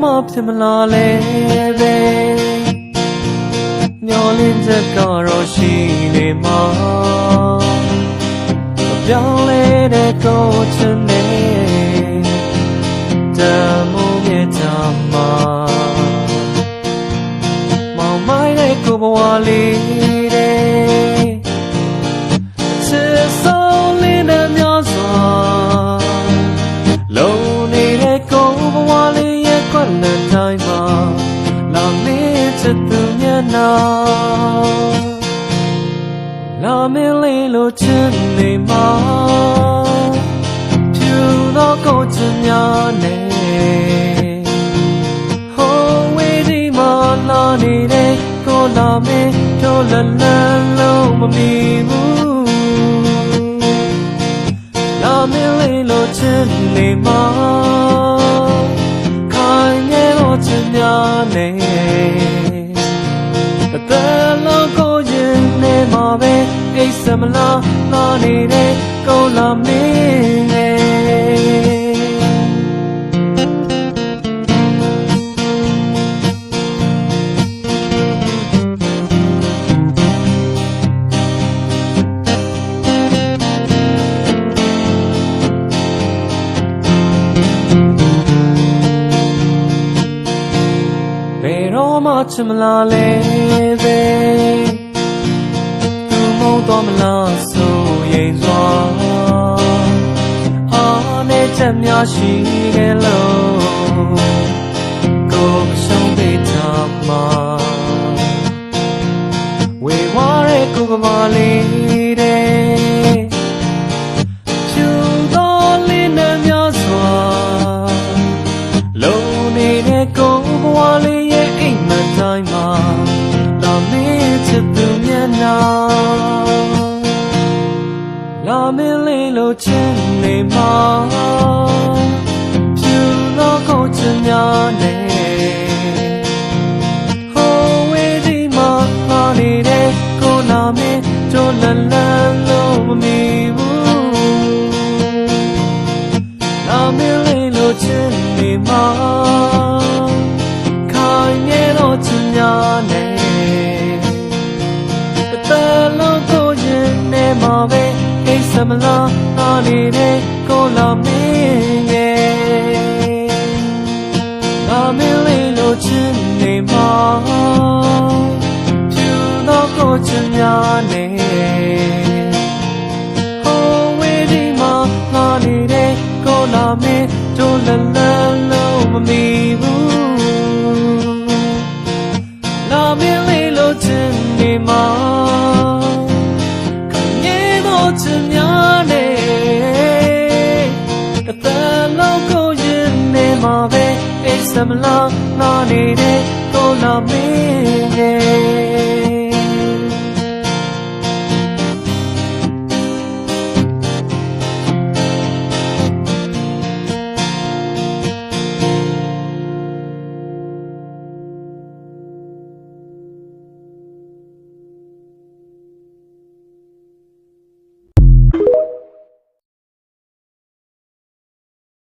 မှဖြစ်မလာလဲပဲမျောလင်းချက်ကတော့ရှိနေမှာပြောင်းလဲတဲ့ကိုယ်ချင်နေတမိုးရဲ့ချမ်းမှာမောင်မိုင်းတဲ့ကိုယ်ဘဝလေးတဲ့ချစ်ဆုံးလေးနဲ့များစွာလုံနေတဲ့ကိုယ်ဘဝလေးရဲ့ခွက်လက်တိုင်းမှာလာမင်းချစ်သူမျက်နှာလာမင်းလေးလိုချစ်နေမှာဖြူသောကိုယ်ချင်များနဲ့ဟိုးဝေးဒီမှာလာနေတဲ့ကိုယ်လာမင်းတို့လလန်းလုံးမမီဘူးလာမင်းလေးလိုချစ်နေမှာခိုင်ငယ်သောချစ်များနဲ့အသက်လုံးကိုရင်နေမှာပဲကိစ္စမလားလာနေတဲ့ကိုယ်လာမင်းနဲ့ချစ်မလားလဲပဲသူမုန်းတော့မလားဆိုရင်စွာအားနဲ့ချက်များရှိတယ်လို့ကိုယ်ရှုံးပေးထားမှာဝေဝါတဲ့ကိုယ်ကမာလေးတဲ့ဖြူသောလေးနဲ့များစွာလုံနေတဲ့ကိုယ်ဘဝလေးရဲ့အိမ်မတိုင်းမှာလာမင်းချစ်သူမျက်နှာလာမင်းလေးလိုချစ်နေမှာဖြူသောကိုယ်ချင်များနဲ့ဟိုးဝေးဒီမှာလာနေတဲ့ကိုယ်လာမင်းတို့လလန်းလို့မမီဘူးလာမင်းလေးလိုချစ်နေမှာချင်များနဲ့အသက်လုံးကိုရင်နေမှာပဲကိစ္စမလားလာနေတဲ့ကိုယ်လာမင်းရဲ့လာမင်းလေးလိုချင်နေမှာဖြူသောကိုယ်ချင်များနဲ့ဟိုးဝေးဒီမှာလာနေတဲ့ကိုယ်လာမင်းတို့လလန်းလုံးမမီဘူးလာမင်းလေးလိုချင်နေမှာခငယ်တော့ချင်များနဲ့အသက်လုံးကိုရင်နေမှာပဲအိမ်စမလားလာနေတဲ့ကိုလာမင်းရဲ့